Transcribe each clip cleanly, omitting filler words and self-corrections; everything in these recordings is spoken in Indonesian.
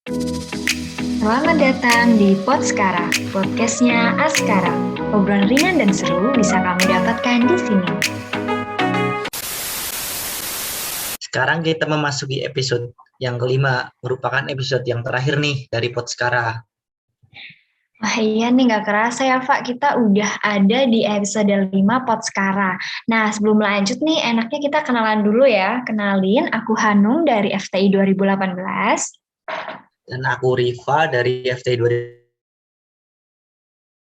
Selamat datang di Podskara, podcastnya Askara. Obrolan ringan dan seru bisa kamu dapatkan di sini. Sekarang kita memasuki episode yang kelima, merupakan episode yang terakhir nih dari Podskara. Wah iya nih, gak kerasa ya Pak, kita udah ada di episode 5 Podskara. Nah sebelum lanjut nih, enaknya kita kenalan dulu ya. Kenalin, aku Hanung dari FTI 2018. Dan aku Riva dari FTI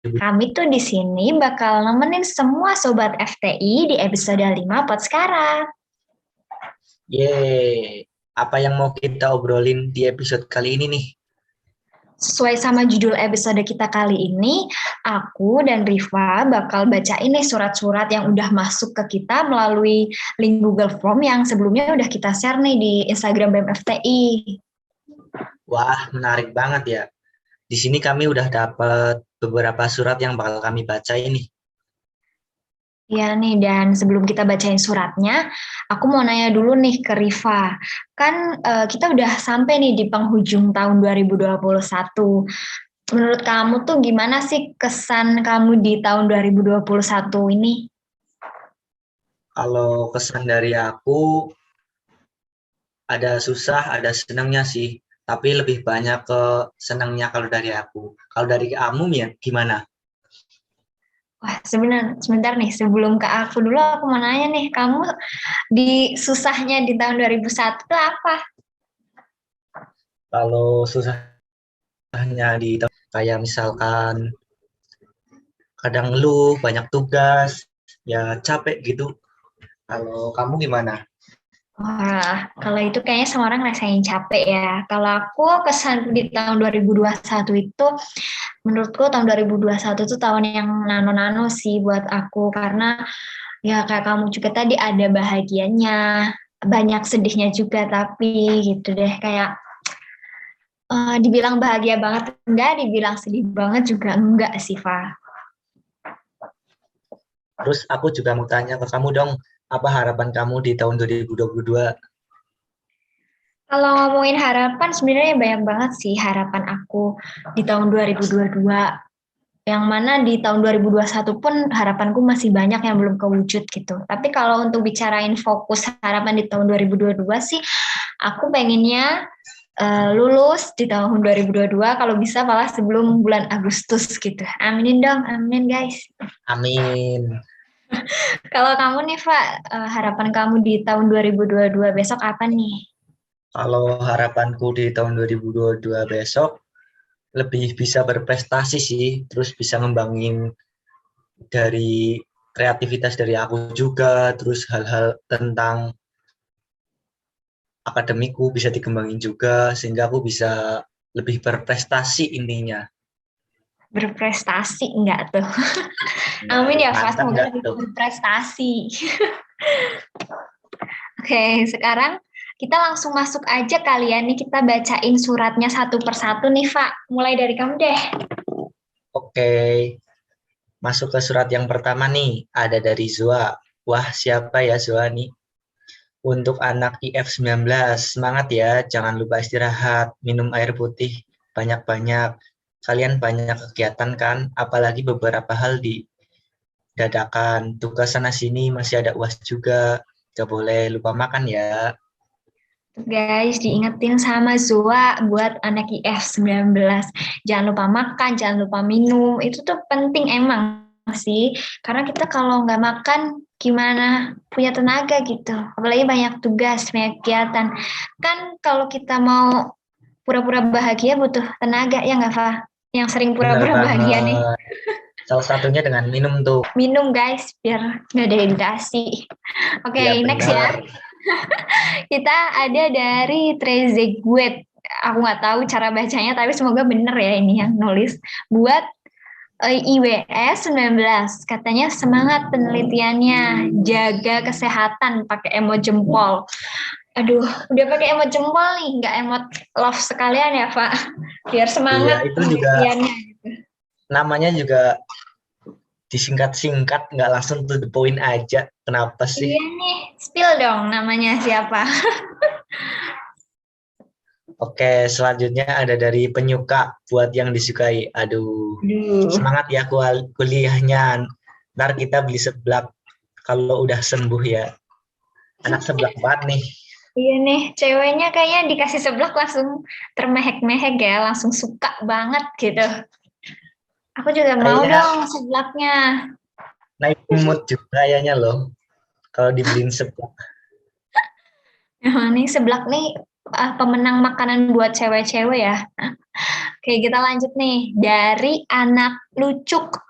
2000. Kami tuh di sini bakal nemenin semua sobat FTI di episode 5 Podskara. Yeay, apa yang mau kita obrolin di episode kali ini nih? Sesuai sama judul episode kita kali ini, aku dan Riva bakal bacain nih surat-surat yang udah masuk ke kita melalui link Google Form yang sebelumnya udah kita share nih di Instagram BMFTI. Wah, menarik banget ya. Di sini kami udah dapat beberapa surat yang bakal kami baca ini. Ya nih, dan sebelum kita bacain suratnya, aku mau nanya dulu nih ke Riva. Kan kita udah sampai nih di penghujung tahun 2021. Menurut kamu tuh gimana sih kesan kamu di tahun 2021 ini? Kalau kesan dari aku, ada susah, ada senangnya sih. Tapi lebih banyak ke senangnya kalau dari aku. Kalau dari kamu ya gimana? Wah, sebentar nih, sebelum ke aku dulu, aku mau nanya nih, kamu di susahnya di tahun 2001 itu apa? Kalau susahnya di kayak misalkan kadang lu banyak tugas, ya capek gitu. Kalau kamu gimana? Wah, kalau itu kayaknya semua orang ngerasain capek ya. Kalau aku kesan di tahun 2021 itu, menurutku tahun 2021 itu tahun yang nano-nano sih buat aku, karena ya kayak kamu juga tadi ada bahagianya, banyak sedihnya juga, tapi gitu deh, kayak dibilang bahagia banget enggak, dibilang sedih banget juga enggak sih, Fa. Terus aku juga mau tanya ke kamu dong, apa harapan kamu di tahun 2022? Kalau ngomongin harapan, sebenarnya banyak banget sih harapan aku di tahun 2022. Yang mana di tahun 2021 pun harapanku masih banyak yang belum kewujud gitu. Tapi kalau untuk bicarain fokus harapan di tahun 2022 sih, aku pengennya lulus di tahun 2022, kalau bisa malah sebelum bulan Agustus gitu. Aminin dong, amin guys. Amin. Kalau kamu nih, Pak, harapan kamu di tahun 2022 besok apa nih? Kalau harapanku di tahun 2022 besok, lebih bisa berprestasi sih, terus bisa ngembangin dari kreativitas dari aku juga, terus hal-hal tentang akademiku bisa dikembangin juga, sehingga aku bisa lebih berprestasi intinya. Berprestasi enggak tuh? Nah, Amin ya, Pak, mantap semoga nggak lebih tuh? berprestasi. Oke, sekarang kita langsung masuk aja kalian nih, kita bacain suratnya satu persatu nih, Pak. Mulai dari kamu deh. Oke, masuk ke surat yang pertama nih, ada dari Zoa. Wah, siapa ya Zoa nih? Untuk anak IF19, semangat ya, jangan lupa istirahat, minum air putih banyak-banyak. Kalian banyak kegiatan kan, apalagi beberapa hal dadakan. Tugas sana sini masih ada UAS juga, gak boleh lupa makan ya. Guys, diingetin sama Zoa buat anak IF19. Jangan lupa makan, jangan lupa minum. Itu tuh penting emang sih. Karena kita kalau nggak makan, gimana punya tenaga gitu. Apalagi banyak tugas, banyak kegiatan. Kan kalau kita mau pura-pura bahagia butuh tenaga, ya nggak, Fa? Yang sering Bener pura-pura bahagia nih. banget. Salah satunya dengan minum tuh. Minum, guys, biar nggak dehidrasi. Iya Oke, next ya. benar. Kita ada dari Trezeguet. Aku nggak tahu cara bacanya, tapi semoga bener ya ini yang nulis. Buat IWS 19, katanya semangat penelitiannya, jaga kesehatan pakai emot jempol. Aduh, udah pakai emot jempol nih, nggak emot love sekalian ya, Pak? Biar Iya, semangat itu juga penelitiannya. namanya juga disingkat-singkat, nggak langsung to the point aja. Kenapa sih? Iya nih, spill dong namanya siapa? Oke, selanjutnya ada dari penyuka buat yang disukai. Aduh, Aduh. semangat ya kuliahnya. Ntar kita beli seblak kalau udah sembuh ya. Anak seblak banget nih. Iya nih, ceweknya kayaknya dikasih seblak langsung termehek-mehek ya, langsung suka banget gitu. Aku juga mau Kayaknya dong seblaknya. naik mood juga kayaknya loh. Kalau dibeliin seblak. Nah, nih seblak nih pemenang makanan buat cewek-cewek ya. Oke, kita lanjut nih. Dari anak lucuk.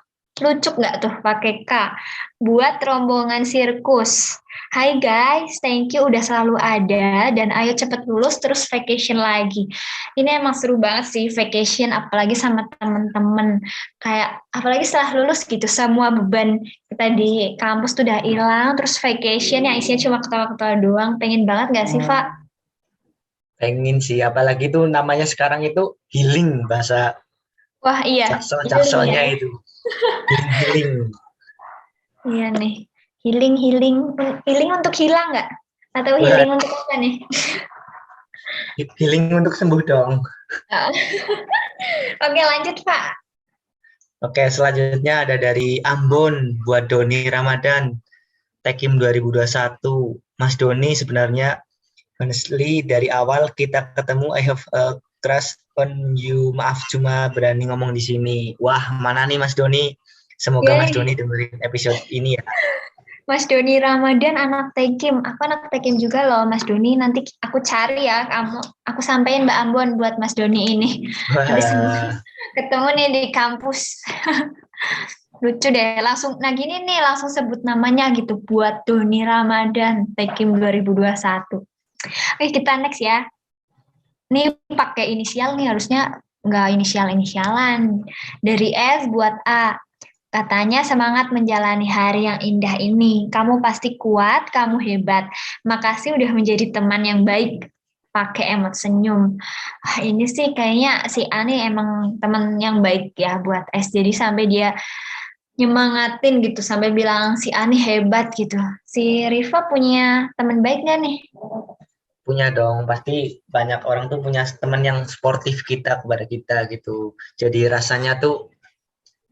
Lucuk nggak tuh pakai K? Buat rombongan sirkus. Hai guys, thank you udah selalu ada dan ayo cepet lulus terus vacation lagi. Ini emang seru banget sih vacation apalagi sama temen-temen. Kayak apalagi setelah lulus gitu semua beban kita di kampus tuh udah hilang terus vacation yang isinya cuma ketawa-ketawa doang. Pengen banget nggak sih, Pak? Pengen sih, apalagi tuh namanya sekarang itu healing bahasa Wah, iya. Healing ya. caksel-cakselnya itu. Healing-healing. Iya nih, healing, healing, healing untuk hilang nggak? Atau Wah, healing untuk apa nih? healing untuk sembuh dong. Oke, lanjut Pak. Oke, selanjutnya ada dari Ambon buat Doni Ramadan, Tekim 2021. Mas Doni sebenarnya honestly dari awal kita ketemu I have a crush on you. Maaf cuma berani ngomong di sini. Wah, mana nih Mas Doni? Semoga Iya Mas nih, Doni dengerin episode ini ya. Mas Doni Ramadan anak Tekim. Aku anak Tekim juga loh, Mas Doni. Nanti aku cari ya kamu. Aku sampein Mbak Ambon buat Mas Doni ini. Habis Wah, ketemu nih di kampus. Lucu deh, langsung. Nah gini nih, langsung sebut namanya gitu buat Doni Ramadan Tekim 2021. Oke, kita next ya. Nih pakai inisial nih harusnya nggak inisial-inisialan. Dari S buat A. Katanya semangat menjalani hari yang indah ini. Kamu pasti kuat, kamu hebat. Makasih udah menjadi teman yang baik. Pakai emot senyum. Ah, ini sih kayaknya si Ani emang teman yang baik ya buat S. Jadi sampai dia nyemangatin gitu sampai bilang si Ani hebat gitu. Si Riva punya teman baik gak nih? punya dong. Pasti banyak orang tuh punya teman yang sportif kita kepada kita gitu. Jadi rasanya tuh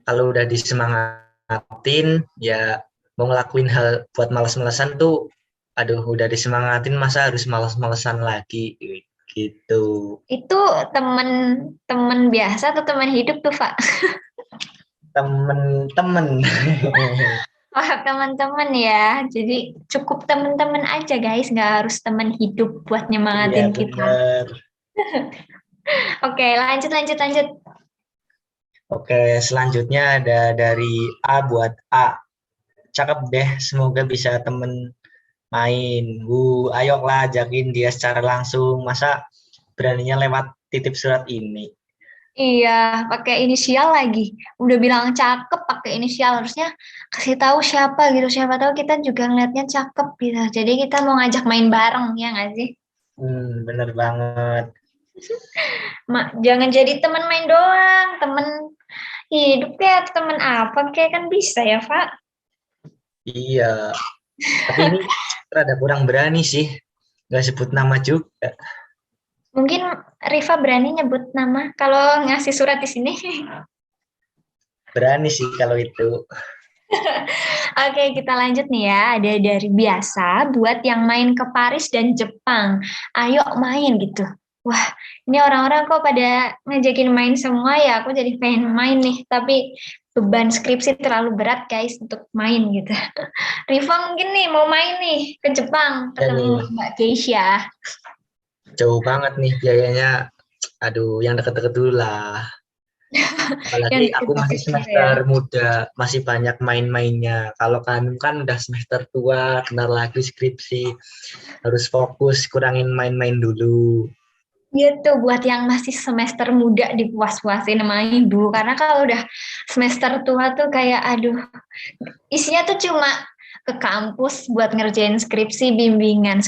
kalau udah disemangatin, ya mau ngelakuin hal buat males-malesan tuh, aduh udah disemangatin masa harus males-malesan lagi gitu. Itu temen-temen biasa atau teman hidup tuh, Pak? Temen-temen. Wah, teman-teman ya. Jadi cukup teman-teman aja, guys. Nggak harus teman hidup buat Iya nyemangatin kita. bener. Oke, lanjut, lanjut, lanjut. Oke, selanjutnya ada dari A buat A. Cakep deh, semoga bisa temen main. Ayolah ajakin dia secara langsung. Masa beraninya lewat titip surat ini? Iya, pakai inisial lagi. Udah bilang cakep, pakai inisial. Harusnya kasih tahu siapa gitu. Siapa tahu kita juga ngeliatnya cakep gitu. Jadi kita mau ngajak main bareng, ya nggak sih? Bener banget. Jangan jadi teman main doang. Temen hidup kayak temen apa kayak kan bisa ya, Pak? Iya, tapi ini rada kurang berani sih. Nggak sebut nama juga. Mungkin Riva berani nyebut nama kalau ngasih surat di sini. Berani sih kalau itu. Oke, kita lanjut nih ya. Ada dari biasa buat yang main ke Paris dan Jepang. Ayo main gitu. Wah, ini orang-orang kok pada ngajakin main semua ya. Aku jadi pengen main nih. Tapi beban skripsi terlalu berat guys untuk main gitu. Riva mungkin nih mau main nih ke Jepang Ya ketemu nih, Mbak Keisha. jauh banget nih biayanya. Aduh, yang deket-deket dulu lah. Yang Apalagi aku masih deket-deket gitu ya. semester muda, masih banyak main-mainnya. Kalau kamu kan udah semester tua, bentar lagi skripsi, harus fokus, kurangin main-main dulu. Gitu buat yang masih semester muda dipuas-puasin sama ibu karena kalau udah semester tua tuh kayak aduh isinya tuh cuma ke kampus buat ngerjain skripsi bimbingan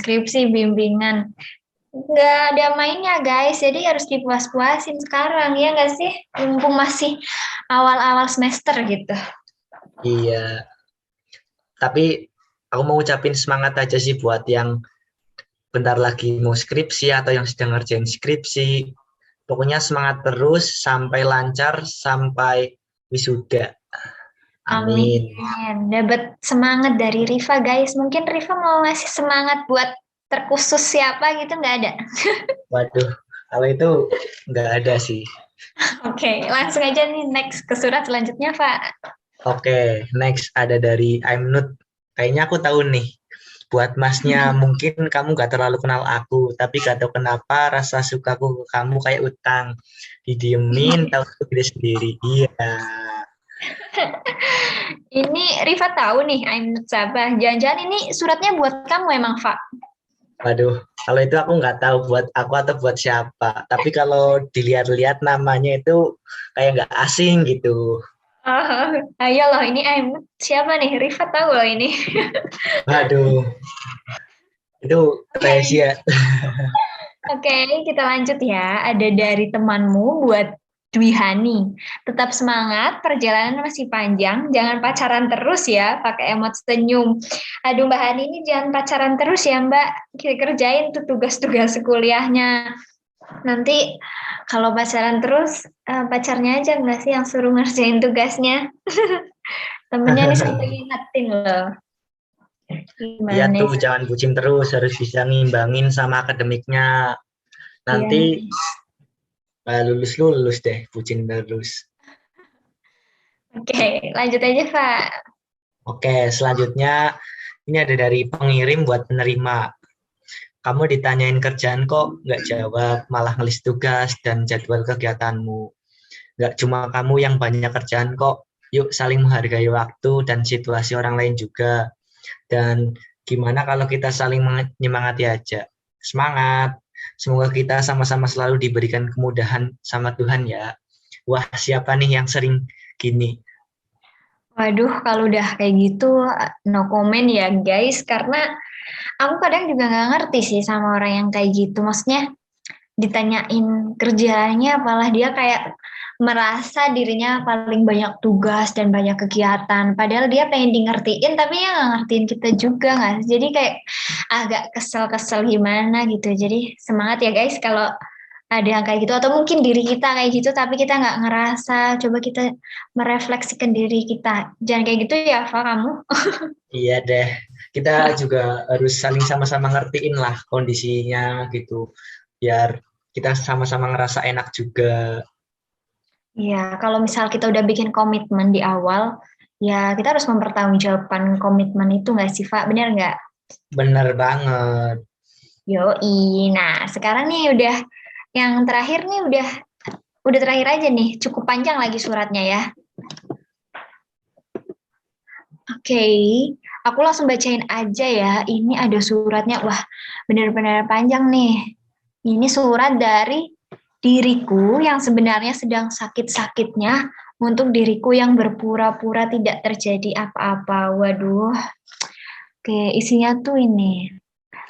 nggak ada mainnya guys jadi harus dipuas-puasin sekarang ya nggak sih mumpung masih awal-awal semester gitu. Iya, tapi aku mau ucapin semangat aja sih buat yang bentar lagi mau skripsi atau yang sedang ngerjain skripsi. Pokoknya semangat terus sampai lancar, sampai wisuda. Amin. Amin. Dapat semangat dari Riva, guys. Mungkin Riva mau ngasih semangat buat terkhusus siapa gitu, nggak ada? Waduh, kalau itu nggak ada sih. Oke, langsung aja nih next ke surat selanjutnya, Pak. Oke, next ada dari I'm Not. Kayaknya aku tahu nih. Buat masnya, mungkin kamu gak terlalu kenal aku, tapi gak tahu kenapa rasa sukaku ke kamu kayak utang. Didiemin, tahu diri sendiri. Iya. Ini Riva tahu nih, I'm Not Sabah. Jangan-jangan ini suratnya buat kamu emang, Pak? Waduh, kalau itu aku nggak tahu buat aku atau buat siapa. Tapi kalau dilihat-lihat namanya itu kayak nggak asing gitu. Oh, ayo loh, ini I'm Not siapa nih? Riva tahu loh ini. Waduh, itu Oke, rahasia. Oke, kita lanjut ya. Ada dari temanmu buat Dwi Hani. Tetap semangat, perjalanan masih panjang. Jangan pacaran terus ya, pakai emot senyum. Aduh Mbak Hani ini jangan pacaran terus ya Mbak. Kita kerjain tuh tugas-tugas kuliahnya. Nanti kalau pacaran terus, pacarnya aja nggak sih yang suruh ngerjain tugasnya. Temennya nih sampai ngingetin loh. Iya Gimana tuh, sih? jangan bucin terus, harus bisa ngimbangin sama akademiknya. Iya Nanti nih. lulus-lulus deh, bucin terus. Oke, lanjut aja Pak. Oke, selanjutnya ini ada dari pengirim buat penerima. Kamu ditanyain kerjaan kok nggak jawab, malah ngelis tugas dan jadwal kegiatanmu. Nggak cuma kamu yang banyak kerjaan kok. Yuk saling menghargai waktu dan situasi orang lain juga. Dan gimana kalau kita saling menyemangati aja. Semangat. Semoga kita sama-sama selalu diberikan kemudahan sama Tuhan ya. Wah, siapa nih yang sering gini? Waduh, kalau udah kayak gitu, no comment ya guys, karena aku kadang juga nggak ngerti sih sama orang yang kayak gitu. Maksudnya ditanyain kerjaannya, malah dia kayak merasa dirinya paling banyak tugas dan banyak kegiatan. Padahal dia pengen di ngertiin, tapi ya nggak ngertiin kita juga nggak sih? Jadi kayak agak kesel-kesel gimana gitu. Jadi semangat ya guys kalau ada yang kayak gitu. Atau mungkin diri kita kayak gitu, tapi kita nggak ngerasa. Coba kita merefleksikan diri kita. Jangan kayak gitu ya, Fa, kamu. Iya deh, kita juga harus saling sama-sama ngertiin lah kondisinya gitu, biar kita sama-sama ngerasa enak juga. Iya, kalau misal kita udah bikin komitmen di awal, ya kita harus mempertanggungjawabkan komitmen itu nggak sih, Pak? Benar nggak? Bener banget. Yoi. Nah, sekarang nih udah yang terakhir nih udah terakhir aja nih. Cukup panjang lagi suratnya ya. Oke, aku langsung bacain aja ya. Ini ada suratnya. Wah, benar-benar panjang nih. Ini surat dari diriku yang sebenarnya sedang sakit-sakitnya untuk diriku yang berpura-pura tidak terjadi apa-apa. Waduh. Oke, isinya tuh ini.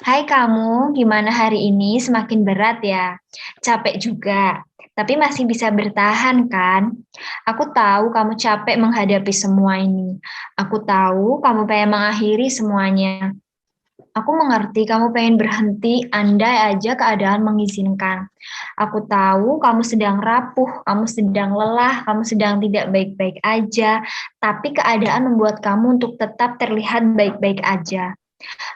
Hai kamu, gimana hari ini? Semakin berat ya? Capek juga, tapi masih bisa bertahan kan? Aku tahu kamu capek menghadapi semua ini. Aku tahu kamu pengen mengakhiri semuanya. Aku mengerti kamu pengen berhenti, andai aja keadaan mengizinkan. Aku tahu kamu sedang rapuh, kamu sedang lelah, kamu sedang tidak baik-baik aja, tapi keadaan membuat kamu untuk tetap terlihat baik-baik aja.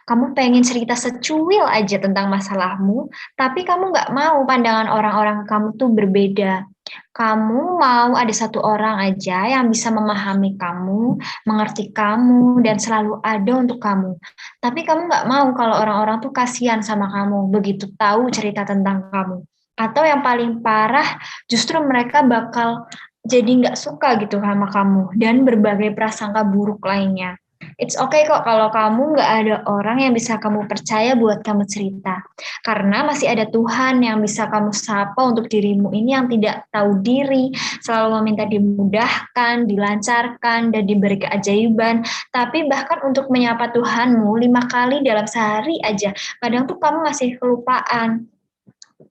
Kamu pengen cerita secuil aja tentang masalahmu, tapi kamu nggak mau pandangan orang-orang kamu tuh berbeda. Kamu mau ada satu orang aja yang bisa memahami kamu, mengerti kamu, dan selalu ada untuk kamu. Tapi kamu nggak mau kalau orang-orang tuh kasihan sama kamu, begitu tahu cerita tentang kamu. Atau yang paling parah, justru mereka bakal jadi nggak suka gitu sama kamu, dan berbagai prasangka buruk lainnya. It's okay kok kalau kamu nggak ada orang yang bisa kamu percaya buat kamu cerita. Karena masih ada Tuhan yang bisa kamu sapa untuk dirimu ini yang tidak tahu diri, selalu meminta dimudahkan, dilancarkan, dan diberi keajaiban. Tapi bahkan untuk menyapa Tuhanmu 5 kali dalam sehari aja, kadang tuh kamu masih kelupaan.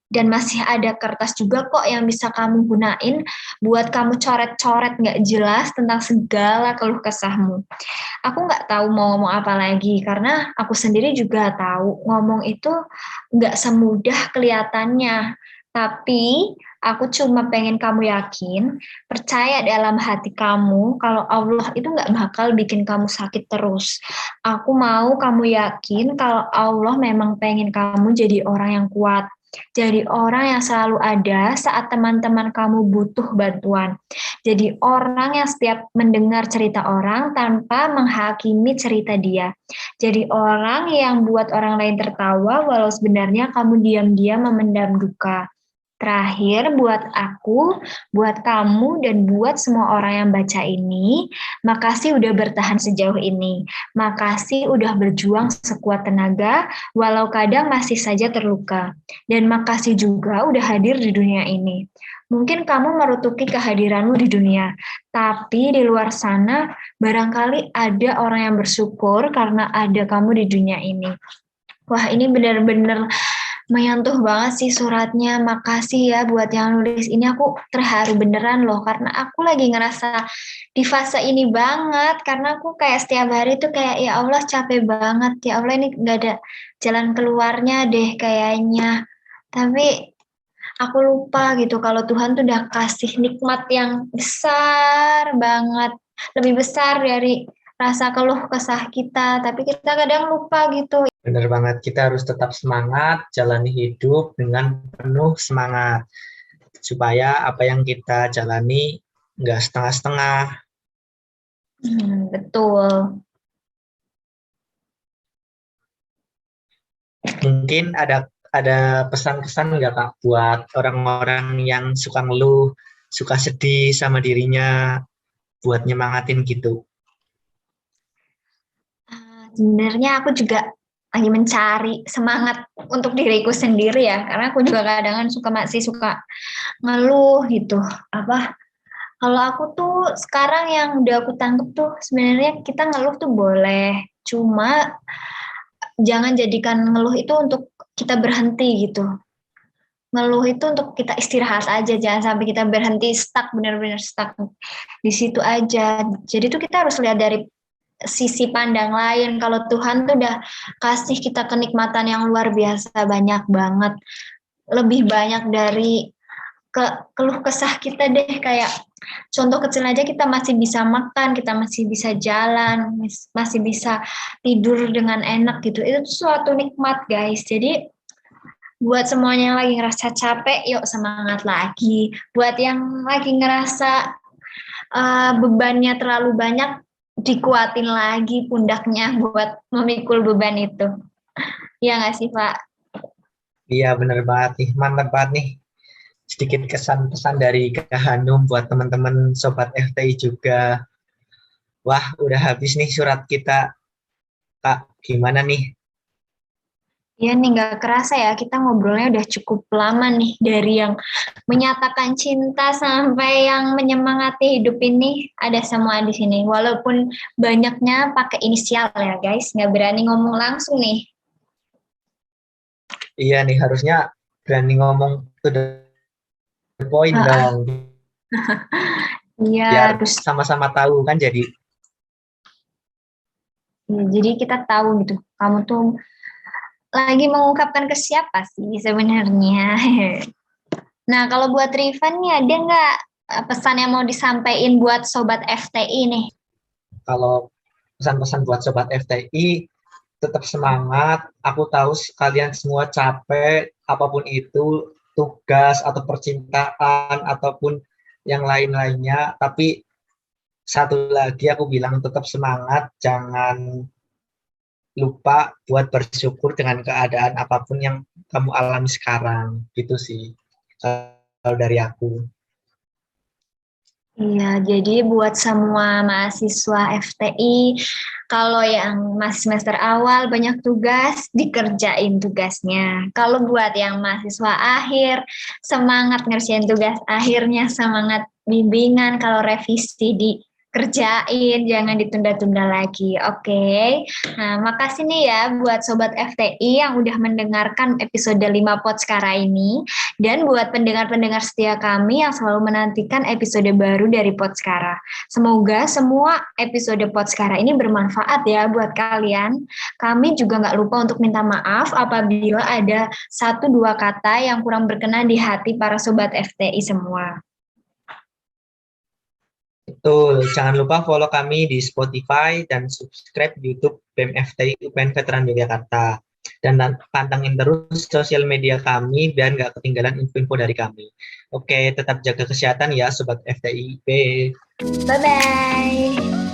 Dan masih ada kertas juga kok yang bisa kamu gunain buat kamu coret-coret nggak jelas tentang segala keluh kesahmu. Aku nggak tahu mau ngomong apa lagi, karena aku sendiri juga tahu ngomong itu nggak semudah kelihatannya. Tapi aku cuma pengen kamu yakin, percaya dalam hati kamu kalau Allah itu nggak bakal bikin kamu sakit terus. Aku mau kamu yakin kalau Allah memang pengen kamu jadi orang yang kuat. Jadi orang yang selalu ada saat teman-teman kamu butuh bantuan. Jadi orang yang setiap mendengar cerita orang tanpa menghakimi cerita dia. Jadi orang yang buat orang lain tertawa walau sebenarnya kamu diam-diam memendam duka. Terakhir, buat aku, buat kamu, dan buat semua orang yang baca ini, makasih udah bertahan sejauh ini. Makasih udah berjuang sekuat tenaga, walau kadang masih saja terluka. Dan makasih juga udah hadir di dunia ini. Mungkin kamu merutuki kehadiranmu di dunia, tapi di luar sana barangkali ada orang yang bersyukur karena ada kamu di dunia ini. Wah, ini benar-benar menyentuh banget sih suratnya. Makasih ya buat yang nulis ini. Aku terharu beneran loh, karena aku lagi ngerasa di fase ini banget. Karena aku kayak setiap hari tuh kayak, ya Allah capek banget. Ya Allah ini gak ada jalan keluarnya deh kayaknya. Tapi aku lupa gitu kalau Tuhan tuh udah kasih nikmat yang besar banget. Lebih besar dari rasa keluh kesah kita. Tapi kita kadang lupa gitu. Benar banget, kita harus tetap semangat, jalani hidup dengan penuh semangat. Supaya apa yang kita jalani nggak setengah-setengah. Betul. Mungkin ada pesan-pesan nggak Kak buat orang-orang yang suka ngeluh, suka sedih sama dirinya, buat nyemangatin gitu? Sebenarnya aku juga lagi mencari semangat untuk diriku sendiri ya, karena aku juga kadang masih suka ngeluh gitu. Apa? Kalau aku tuh sekarang yang udah aku tangkep tuh sebenarnya kita ngeluh tuh boleh, cuma jangan jadikan ngeluh itu untuk kita berhenti gitu. Ngeluh itu untuk kita istirahat aja, jangan sampai kita berhenti stuck, benar-benar stuck di situ aja. Jadi tuh kita harus lihat dari sisi pandang lain. Kalau Tuhan tuh udah kasih kita kenikmatan yang luar biasa banyak banget, lebih banyak dari keluh kesah kita deh. Kayak contoh kecil aja, kita masih bisa makan, kita masih bisa jalan, masih bisa tidur dengan enak gitu. Itu tuh suatu nikmat guys. Jadi buat semuanya yang lagi ngerasa capek, yuk semangat lagi. Buat yang lagi ngerasa bebannya terlalu banyak, dikuatin lagi pundaknya buat memikul beban itu. Iya nggak sih, Pak? Iya benar banget nih, mantap banget nih. Sedikit kesan pesan dari Kak Hanum buat teman-teman Sobat FTI juga. Wah, udah habis nih surat kita. Kak, gimana nih? Iya nih, nggak kerasa ya, kita ngobrolnya udah cukup lama nih, dari yang menyatakan cinta sampai yang menyemangati hidup ini, ada semua di sini. Walaupun banyaknya pakai inisial ya guys, nggak berani ngomong langsung nih. Iya nih, harusnya berani ngomong to the point dong. Iya, Biar harus. sama-sama tahu kan jadi. Ya, jadi kita tahu gitu, kamu tuh lagi mengungkapkan ke siapa sih sebenarnya. Nah, kalau buat Rifan nih, ada nggak pesan yang mau disampaikan buat Sobat FTI nih? Kalau pesan-pesan buat Sobat FTI, tetap semangat. Aku tahu kalian semua capek, apapun itu, tugas atau percintaan ataupun yang lain-lainnya. Tapi satu lagi aku bilang tetap semangat, jangan lupa buat bersyukur dengan keadaan apapun yang kamu alami sekarang. Gitu sih, kalau dari aku. Iya, jadi buat semua mahasiswa FTI, kalau yang masih semester awal banyak tugas, dikerjain tugasnya. Kalau buat yang mahasiswa akhir, semangat ngerjain tugas akhirnya, semangat bimbingan, kalau revisi kerjain, jangan ditunda-tunda lagi. Oke. Nah, makasih nih ya buat Sobat FTI yang udah mendengarkan episode 5 Podskara ini. Dan buat pendengar-pendengar setia kami yang selalu menantikan episode baru dari Podskara. Semoga semua episode Podskara ini bermanfaat ya buat kalian. Kami juga nggak lupa untuk minta maaf apabila ada 1-2 kata yang kurang berkenan di hati para Sobat FTI semua. Betul, jangan lupa follow kami di Spotify dan subscribe YouTube BEM FTI UPN Veteran Yogyakarta. Dan pantengin terus sosial media kami biar nggak ketinggalan info-info dari kami. Oke, tetap jaga kesehatan ya Sobat FTI IP. Bye-bye.